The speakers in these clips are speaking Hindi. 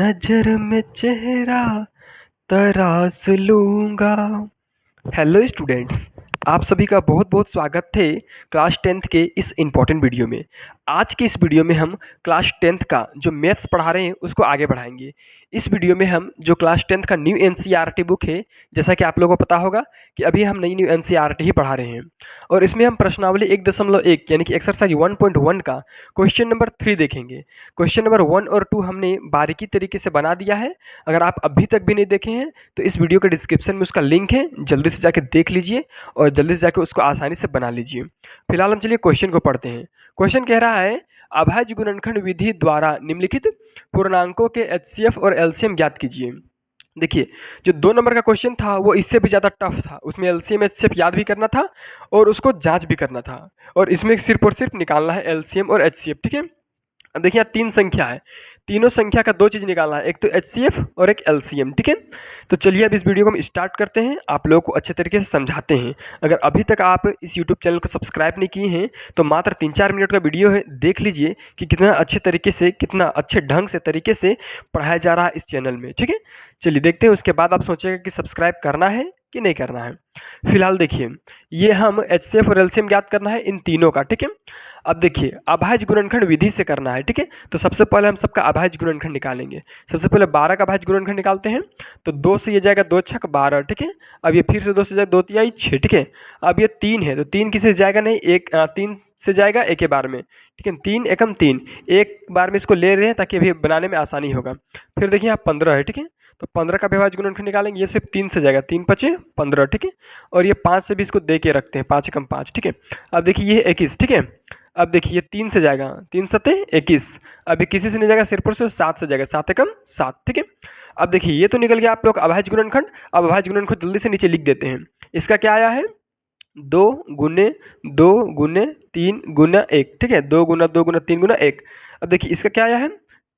नजर में चेहरा तराश लूंगा। हेलो स्टूडेंट्स, आप सभी का बहुत बहुत स्वागत है क्लास टेंथ के इस इम्पॉर्टेंट वीडियो में। आज के इस वीडियो में हम क्लास टेंथ का जो मैथ्स पढ़ा रहे हैं उसको आगे बढ़ाएंगे। इस वीडियो में हम जो क्लास टेंथ का न्यू एनसीईआरटी बुक है, जैसा कि आप लोगों को पता होगा कि अभी हम नई न्यू एनसीईआरटी ही पढ़ा रहे हैं, और इसमें हम प्रश्नावली 1.1 यानी कि एक्सरसाइज 1.1 का क्वेश्चन नंबर 3 देखेंगे। क्वेश्चन नंबर 1 और 2 हमने बारीकी तरीके से बना दिया है। अगर आप अभी तक भी नहीं देखे हैं तो इस वीडियो के डिस्क्रिप्शन में उसका लिंक है, जल्दी से जाके देख लीजिए और जल्दी से जाके उसको आसानी से बना लीजिए। फिलहाल हम चलिए क्वेश्चन को पढ़ते हैं। क्वेश्चन कह रहा है, अभाज्य गुणनखंड विधि द्वारा निम्नलिखित पूर्णांकों के एचसीएफ और एलसीएम ज्ञात कीजिए। देखिए, जो 2 नंबर का क्वेश्चन था वो इससे भी ज़्यादा टफ था। उसमें एलसीएम एचसीएफ याद भी करना था और उसको जांच भी करना था, और इसमें सिर्फ और सिर्फ निकालना है एलसीएम और एचसीएफ। ठीक है, अब देखिए यहाँ 3 संख्या है, तीनों संख्या का 2 चीज़ निकालना है, एक तो एचसीएफ और एक एलसीएम। ठीक है, तो चलिए अब इस वीडियो को हम स्टार्ट करते हैं, आप लोगों को अच्छे तरीके से समझाते हैं। अगर अभी तक आप इस यूट्यूब चैनल को सब्सक्राइब नहीं किए हैं तो मात्र 3-4 मिनट का वीडियो है, देख लीजिए कि कितना अच्छे तरीके से, कितना अच्छे ढंग से तरीके से पढ़ाया जा रहा है इस चैनल में। ठीक है, चलिए देखते हैं, उसके बाद आप सोचेगा कि सब्सक्राइब करना है कि नहीं करना है। फिलहाल देखिए, ये हम एचसीएफ और एलसीएम ज्ञात करना है इन तीनों का। ठीक है, अब देखिए अभाज्य गुणनखंड विधि से करना है। ठीक है, तो सबसे पहले हम सबका अभाज्य गुणनखंड निकालेंगे। सबसे पहले 12 का अभाज्य गुणनखंड निकालते हैं, तो 2 से ये जाएगा 2 छक 12। ठीक है, अब ये फिर से 2 से जाएगा 2 तिहाई 6। ठीक है, अब ये 3 है तो 3 किसी से जाएगा नहीं, 3 से जाएगा एक ही बार में। ठीक है, 3 एकम 3, एक बार में इसको ले रहे हैं ताकि अभी बनाने में आसानी होगा। फिर देखिए यहाँ 15 है। ठीक है, तो 15 का अभाज्य गुणनखंड निकालेंगे, ये सिर्फ 3 से जाएगा, 3 पचे 15। ठीक है, और ये 5 से भी इसको दे के रखते हैं, 5 एकम 5। ठीक है, अब देखिए ये 21। ठीक है, अब देखिए ये 3 से जाएगा, 3 सते 21। अभी किसी से नहीं जाएगा, सिर्फ और सिर्फ 7 से जाएगा, 7 एकम 7। ठीक है, अब देखिए ये तो निकल गया आप लोग अभाज्य गुणनखंड। अब अभाज्य गुणनखंड जल्दी से नीचे लिख देते हैं। इसका क्या आया है, 2 गुने 2 गुने 3 गुना 1। ठीक है, 2 गुना 2 गुना 3 गुना 1। अब देखिए इसका क्या आया है,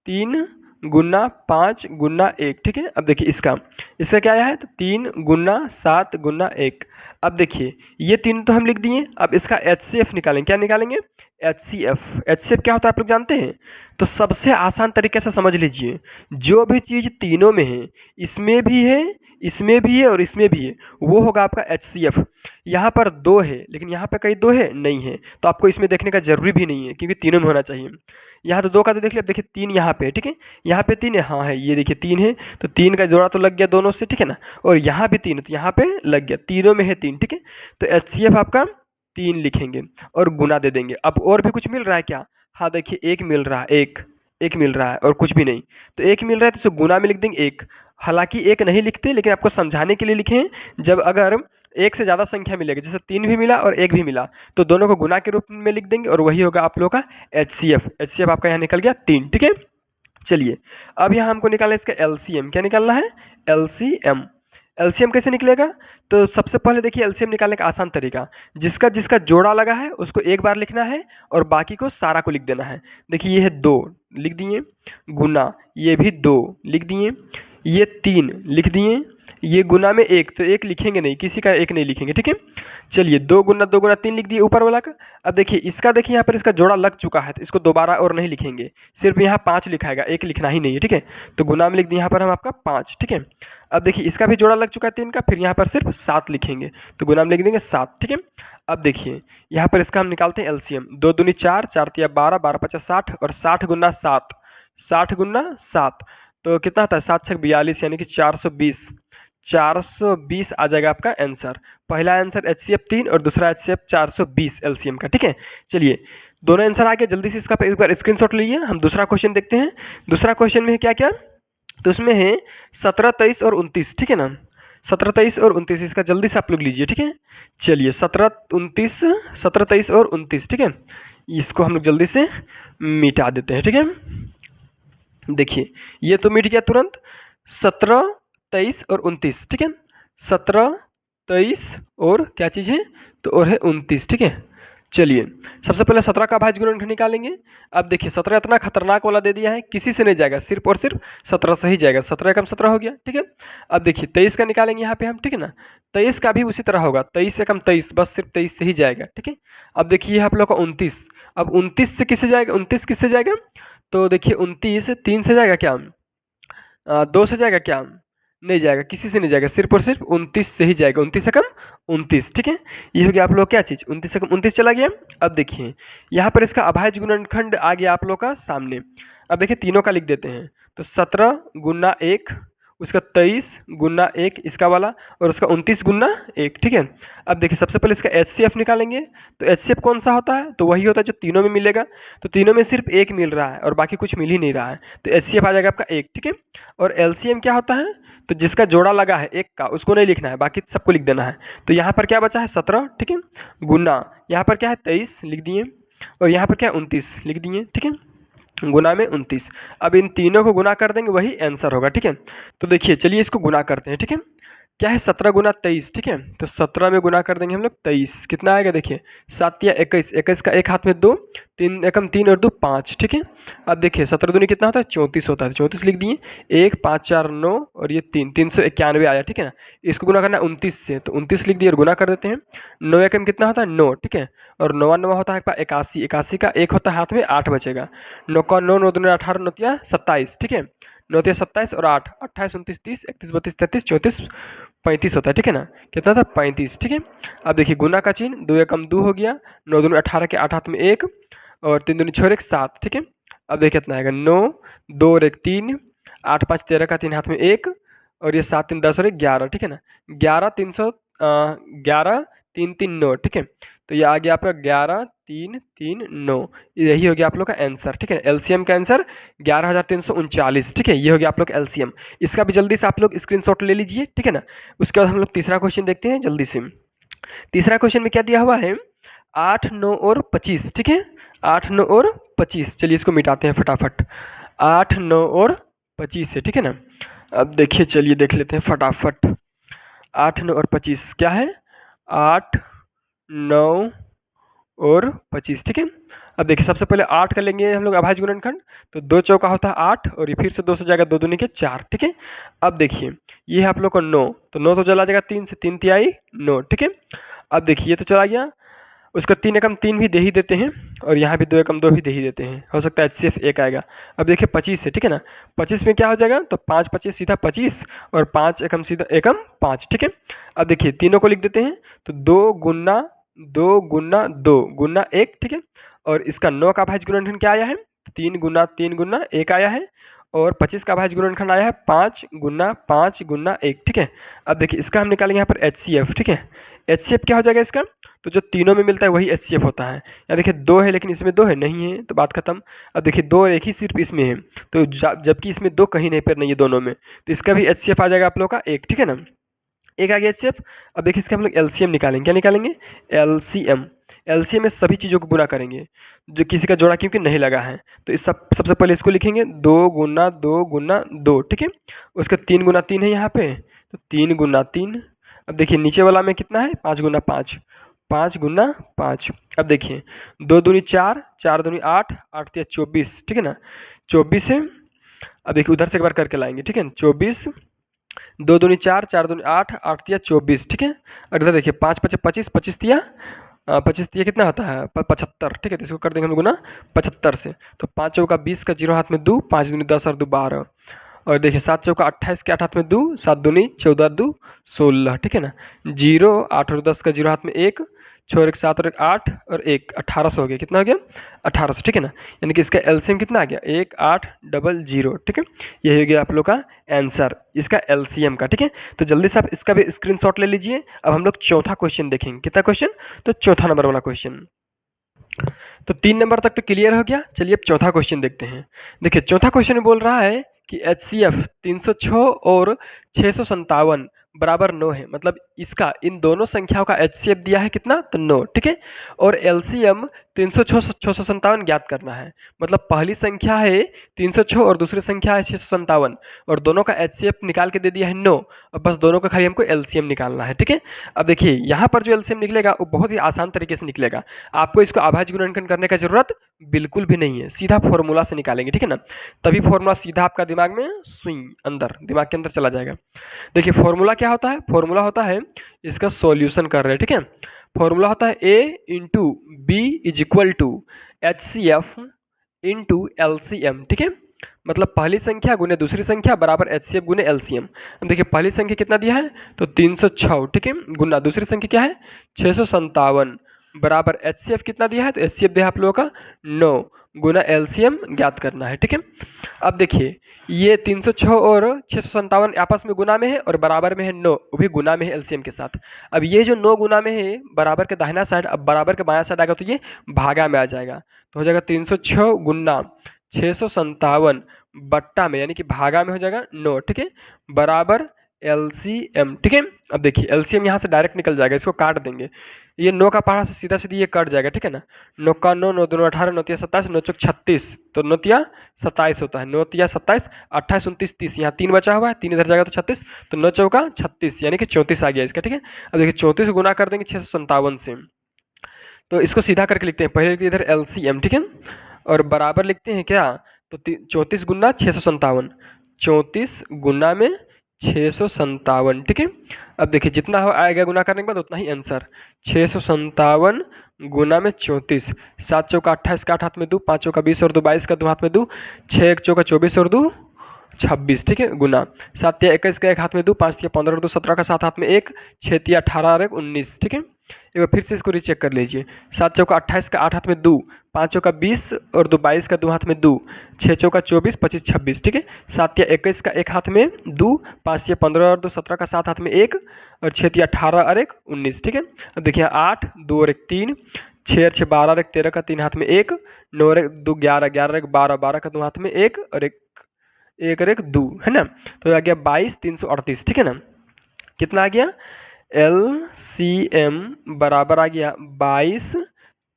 3 गुना 5 गुना 1। ठीक है, अब देखिए इसका इसका क्या आया है, तो 3 गुना 7 गुना 1। अब देखिए ये 3 तो हम लिख दिए, अब इसका एचसीएफ निकालेंगे। क्या निकालेंगे, एचसीएफ। एचसीएफ क्या होता है आप लोग जानते हैं, तो सबसे आसान तरीके से समझ लीजिए, जो भी चीज़ तीनों में है, इसमें भी है, इसमें भी है और इसमें भी है, वो होगा आपका एचसीएफ। यहाँ पर 2 है लेकिन यहाँ पे कहीं 2 है नहीं है, तो आपको इसमें देखने का जरूरी भी नहीं है क्योंकि तीनों में होना चाहिए। यहाँ तो 2 का तो देख लिया, अब देखिए 3 यहाँ पे। ठीक है, यहाँ पे 3 है, हाँ है, ये देखिए 3 है, तो 3 का जोड़ा तो लग गया दोनों से। ठीक है ना, और यहाँ भी 3 है तो यहाँ पे लग गया, तीनों में है 3। ठीक है, तो एचसीएफ आपका 3 लिखेंगे और गुना दे देंगे। अब और भी कुछ मिल रहा है क्या, हाँ देखिए एक मिल रहा है, एक मिल रहा है और कुछ भी नहीं, तो एक मिल रहा है तो इसे गुना में लिख देंगे 1। हालांकि एक नहीं लिखते, लेकिन आपको समझाने के लिए लिखे हैं, जब अगर एक से ज़्यादा संख्या मिलेगी, जैसे 3 भी मिला और 1 भी मिला, तो दोनों को गुना के रूप में लिख देंगे और वही होगा आप लोगों का एचसीएफ। एचसीएफ आपका यहाँ निकल गया 3। ठीक है, चलिए अब यहाँ हमको निकालना है इसका एलसीएम। क्या निकालना है, एलसीएम। एलसीएम कैसे निकलेगा, तो सबसे पहले देखिए एलसीएम निकालने का आसान तरीका, जिसका जिसका जोड़ा लगा है उसको एक बार लिखना है और बाकी को सारा को लिख देना है। देखिए ये है 2 लिख दिए, गुना ये भी 2 लिख दिए, ये 3 लिख दिए, ये गुना में 1, तो 1 लिखेंगे नहीं, किसी का 1 नहीं लिखेंगे। ठीक है, चलिए 2 गुना 2 गुना 3 लिख दिए ऊपर वाला का। अब देखिए इसका, देखिए यहाँ पर इसका जोड़ा लग चुका है तो इसको दोबारा और नहीं लिखेंगे, सिर्फ यहाँ 5 लिखाएगा, 1 लिखना ही नहीं है। ठीक है, तो गुना में लिख दिए यहाँ पर हम आपका 5। ठीक है, अब देखिए इसका भी जोड़ा लग चुका है 3 का, फिर यहाँ पर सिर्फ 7 लिखेंगे, तो गुना में लिख देंगे 7। ठीक है, अब देखिए यहाँ पर इसका हम निकालते हैं एलसीएम। 2 दूनी 4, 4 तिया 12, 12 पचा 60 और 60 गुना 7, 60 गुना 7 तो कितना आता है, 7 छक 42 यानी कि 420। 420 आ जाएगा आपका आंसर। पहला आंसर एचसीएफ 3 और दूसरा एचसीएफ 420 एलसीएम का। ठीक है, चलिए दोनों आंसर आ गए, जल्दी से इसका एक बार स्क्रीनशॉट लीजिए। हम दूसरा क्वेश्चन देखते हैं। दूसरा क्वेश्चन में है क्या क्या, तो उसमें है 17, 23 और 29। ठीक है ना, 17, 23 और 29, इसका जल्दी से आप लोग लीजिए। ठीक है, चलिए 17, 29, 17, 23 और 29। ठीक है, इसको हम लोग जल्दी से मिटा देते हैं। ठीक है, देखिए ये तो मिट गया तुरंत, 17, 23 और 29। ठीक है, 17, 23 और क्या चीज़ है, तो और है 29। ठीक है, चलिए सबसे पहले 17 का अभाज्य गुणनखंड निकालेंगे। अब देखिए 17 इतना खतरनाक वाला दे दिया है, किसी से नहीं जाएगा, सिर्फ और सिर्फ 17 से ही जाएगा, 17 एकम 17 हो गया। ठीक है, अब देखिए 23 का निकालेंगे यहाँ पे हम। ठीक है ना, 23 का भी उसी तरह होगा, 23 एकम 23, बस सिर्फ 23 से ही जाएगा। ठीक है, अब देखिए आप लोग का 29, अब 29 से किससे जाएगा, 29 किससे जाएगा, तो देखिए 29 3 से जाएगा क्या, दो से जाएगा क्या? नहीं जाएगा, किसी से नहीं जाएगा, सिर्फ और सिर्फ 29 से ही जाएगा। 29 से कम 29, ठीक है। ये हो गया आप लोग क्या चीज़, 29 से कम 29 चला गया। अब देखिए यहाँ पर इसका अभाज्य गुणनखंड आ गया आप लोग का सामने। अब देखिए तीनों का लिख देते हैं। तो 17 गुना 1, उसका 23 गुना 1 इसका वाला, और उसका 29 गुना 1, ठीक है। अब देखिए सबसे पहले इसका HCF निकालेंगे। तो HCF कौन सा होता है? तो वही होता है जो तीनों में मिलेगा। तो तीनों में सिर्फ एक मिल रहा है और बाकी कुछ मिल ही नहीं रहा है, तो HCF आ जाएगा आपका 1, ठीक है। और LCM क्या होता है? तो जिसका जोड़ा लगा है एक का उसको नहीं लिखना है, बाकी सबको लिख देना है। तो यहाँ पर क्या बचा है? 17, ठीक है, गुना यहाँ पर क्या है? 23 लिख दिए, और यहाँ पर क्या है? 29 लिख दिए, ठीक है, गुना में 29। अब इन तीनों को गुना कर देंगे, वही आंसर होगा, ठीक है। तो देखिए चलिए इसको गुना करते हैं, ठीक है। क्या है? 17 गुना 23, ठीक है। तो 17 में गुना कर देंगे हम लोग 23, कितना आएगा देखिए? 7 या 21, 21 का एक हाथ में 2, 3 एकम 3 और 2 5, ठीक है। अब देखिए 17 दूनी कितना होता है? 34 होता है, 34 लिख दिए। 1 5 4 9 और ये 3, 391 आया, ठीक है ना। इसको गुना करना है 29 से, तो 29 लिख दिए और गुना कर देते हैं। 9 एकम कितना होता है? 9, ठीक है। और 9 9 होता है 81, 81 का एक होता है हाथ में 8 बचेगा। 9 का 9, 9 दूनी 18, 9 तिया 27, ठीक है। 9 तिया 27 और 8, 28 29 30 31 32 33 34 35 होता है, ठीक है ना। कितना था? 35, ठीक है। अब देखिए गुना का चिन्ह, 2 एकम 2 हो गया, 9 दूनी 18 के 8 हाथ में 1, और 3 दूनी 6 और 1 7, ठीक है। अब देखिए कितना आएगा? 9 2 और 1 3, 8 5 13 का 3 हाथ में 1, और ये 7 3 10 और 1 11, ठीक है ना। 11 11 3 3 9, ठीक है। तो ये आ गया आपका 11 3 3 9। यही हो गया आप लोग का आंसर, ठीक है। एलसीएम का आंसर 11,339, ठीक है। ये हो गया आप लोग एलसीएम। इसका भी जल्दी से आप लोग स्क्रीनशॉट ले लीजिए, ठीक है ना। उसके बाद हम लोग तीसरा क्वेश्चन देखते हैं जल्दी से। तीसरा क्वेश्चन में क्या दिया हुआ है? 8 9 और 25, ठीक है। 8 9 और 25, चलिए इसको मिटाते हैं फटाफट। 8 9 और 25 है, ठीक है ना। अब देखिए चलिए देख लेते हैं फटाफट। 8 9 और 25 क्या है? 8 9 और 25, ठीक है। अब देखिए सबसे पहले 8 कर लेंगे हम लोग अभाज्य गुणनखंड। तो 2 चौका होता है 8, और ये फिर से 2 से जाएगा, 2 दूनी के 4, ठीक है। अब देखिए ये है आप लोग को 9, तो 9 तो चला जाएगा 3 से, 3 तिहाई 9, ठीक है। अब देखिए ये तो चला गया, उसका 3 एकम 3 भी दे ही देते हैं, और यहाँ भी 2 एकम 2 भी दे ही देते हैं, हो सकता है HCF 1 आएगा। अब देखिए 25 है, ठीक है ना। 25 में क्या हो जाएगा? तो 5 25 सीधा 25, और 5 एकम सीधा एकम 5, ठीक है। अब देखिए तीनों को लिख देते हैं। तो 2 गुना 2 गुना 2 गुना 1, ठीक है। और इसका 9 का अभाज्य गुणनखंड क्या आया है? 3 गुना 1 आया है। और 25 का अभाज्य गुणनखंड आया है 5 गुना 1, ठीक है। अब देखिए इसका हम निकालेंगे यहाँ पर HCF, ठीक है। HCF क्या हो जाएगा इसका? तो जो तीनों में मिलता है वही HCF होता है। या देखिए 2 है लेकिन इसमें 2 है नहीं है, तो बात खत्म। अब देखिए 2 और 1 ही सिर्फ इसमें है, तो जबकि इसमें 2 कहीं नहीं पर नहीं है दोनों में, तो इसका भी HCF आ जाएगा आप लोग का 1, ठीक है ना। एक आ गया HCF। अब देखिए इसका हम लोग LCM निकालेंगे। क्या निकालेंगे? LCM। LCM में सभी चीज़ों को गुना करेंगे जो किसी का जोड़ा क्योंकि नहीं लगा है। तो इस सबसे पहले इसको लिखेंगे 2 गुना 2 गुना 2, ठीक है। उसका 3 गुना 3 है यहाँ पे, तो 3 गुना 3। अब देखिए नीचे वाला में कितना है? 5 गुना 5, 5 गुना 5। अब देखिए 2 दूनी 4, 4 दूनी 8, 8 तिया 24, ठीक है ना। 24 है। अब देखिए उधर से एक बार करके लाएंगे, ठीक है। 24, 2 दूनी 4, 4 दूनी 8, 8 तिया 24, ठीक है। और इधर देखिए 5 5 25, 25 तिया 25 तिया कितना होता है? 75, ठीक है। तो इसको कर देंगे हम गुना 75 से। तो 5 चौका 20 का 0 हाथ में 2, 5 दूनी 10 और 2 12। और देखिए 7 चौका 28 के 8 हाथ में 2, 7 दूनी 14 2 16, ठीक है ना। 0 8 और 10 का 0 हाथ में 1, 6 और 1 7 और 1 8 और 1 1800 हो गया। कितना हो गया? 1800, ठीक है ना। यानी कि इसका LCM कितना आ गया? 1 8 डबल 0, ठीक है। यही हो गया आप लोग का आंसर इसका LCM का, ठीक है। तो जल्दी से आप इसका भी स्क्रीनशॉट ले लीजिए। अब हम लोग चौथा क्वेश्चन देखेंगे। कितना क्वेश्चन? तो चौथा नंबर वाला क्वेश्चन। तो 3 नंबर तक तो क्लियर हो गया। चलिए अब चौथा क्वेश्चन देखते हैं। देखिए चौथा क्वेश्चन बोल रहा है कि HCF 306 और 657 बराबर 9 है। मतलब इसका इन दोनों संख्याओं का HCF दिया है कितना? तो 9, ठीक है। और LCM 306 657 ज्ञात करना है। मतलब पहली संख्या है 306 और दूसरी संख्या है 657, और दोनों का HCF निकाल के दे दिया है 9, और बस दोनों का खाली हमको LCM निकालना है, ठीक है। अब देखिए यहाँ पर जो LCM निकलेगा वो बहुत ही आसान तरीके से निकलेगा। आपको इसको अभाज्य गुणनखंड करने का जरूरत बिल्कुल भी नहीं है, सीधा फॉर्मूला से निकालेंगे, ठीक है ना। तभी फॉर्मूला सीधा आपका दिमाग में सुई अंदर दिमाग के अंदर चला जाएगा। देखिए फॉर्मूला क्या होता है? फॉर्मूला होता है, इसका सॉल्यूशन कर रहे हैं, ठीक है। फॉर्मूला होता है A into B is equal to HCF into LCM, ठीक है। मतलब पहली संख्या गुने दूसरी संख्या बराबर एचसीएफ गुने एलसीएम। अब देखिए पहली संख्या कितना दिया है तो 306, ठीक है, गुना दूसरी संख्या क्या है 657 बराबर एचसीएफ कितना दिया है तो एचसीएफ दिया है आप लोगों का 9 गुना एलसीएम ज्ञात करना है, ठीक है। अब देखिए ये 306 और 657 आपस में गुना में है और बराबर में है 9, वो भी गुना में है एलसीएम के साथ। अब ये जो 9 गुना में है बराबर के दाहिना साइड, अब बराबर के बायां साइड आएगा तो ये भागा में आ जाएगा, तो हो जाएगा 306 गुना 657 बट्टा में यानी कि भागा में हो जाएगा 9, ठीक है, बराबर एलसीएम, ठीक है। अब देखिए एलसीएम यहाँ से डायरेक्ट निकल जाएगा, इसको काट देंगे, ये 9 का पहाड़ा से सीधा सीधी ये कट जाएगा, ठीक है ना। 9 का 9, 9 दूनी 18, 9 तिया 27, 9 चौक 36, तो 9 तिया 27 होता है, 9 तिया 27, 28 29 30, यहाँ 3 बचा हुआ है, 3 इधर जाएगा तो 36, तो 9 चौका 36 यानी कि 34 आ गया इसका, ठीक है। अब देखिए 34 गुना कर देंगे 657 से, तो इसको सीधा करके लिखते हैं, पहले लिखते हैं इधर एलसीएम, ठीक है, और बराबर लिखते हैं क्या तो 34 गुना 657, 34 गुना में 657, ठीक है। अब देखिए जितना हो आएगा गुना करने के बाद उतना ही आंसर, 657 गुना में 34, 7 चौका 28 का 8 हाथ में 2, 5 चौका 20 और 2 22 का 2 हाथ में 2, 6 एक चौका 24 और 2 26, ठीक है, गुना 7 तिया 21 का 1 हाथ में 2, 5 तिया 15 और 2 17 का 7 हाथ में 1, 6 तिया 18 और 1 19, ठीक है। एक बार फिर से इसको रीचेक कर लीजिए, 7 चौका 28 का 8 हाथ में 2, 5 चौका 20 और 2 22 का 2 हाथ में 2, 6 चौका 24 25 26, ठीक है, 7 तिया 21 का 1 हाथ में 2, 5 तिया 15 और 2 17 का 7 हाथ में 1 और 6 तिया 18 और 1 19, ठीक है। अब देखिए 8 2 और 1 3, 6 और 6 12 और 1 13 का 3 हाथ में 1, 9 और 1 2 11 11 और 1 12 12 का 2 हाथ में 1 और 1 और 1 2, है ना, तो आ गया 22 338, ठीक है ना। कितना आ गया एलसीएम बराबर आ गया 22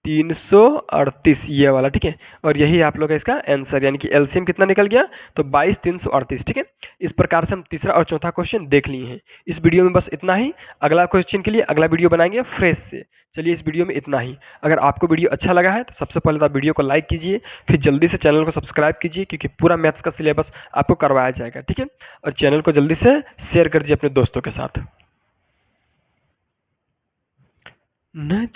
338, ये वाला, ठीक है, और यही आप लोग का इसका आंसर, यानी कि एलसीएम कितना निकल गया तो 22 338, ठीक है। इस प्रकार से हम तीसरा और चौथा क्वेश्चन देख लिए हैं। इस वीडियो में बस इतना ही, अगला क्वेश्चन के लिए अगला वीडियो बनाएंगे फ्रेश से। चलिए इस वीडियो में इतना ही। अगर आपको वीडियो अच्छा लगा है तो सबसे पहले तो आप वीडियो को लाइक कीजिए, फिर जल्दी से चैनल को सब्सक्राइब कीजिए क्योंकि पूरा मैथ्स का सिलेबस आपको करवाया जाएगा, ठीक है, और चैनल को जल्दी से शेयर कर दीजिए अपने दोस्तों के साथ। न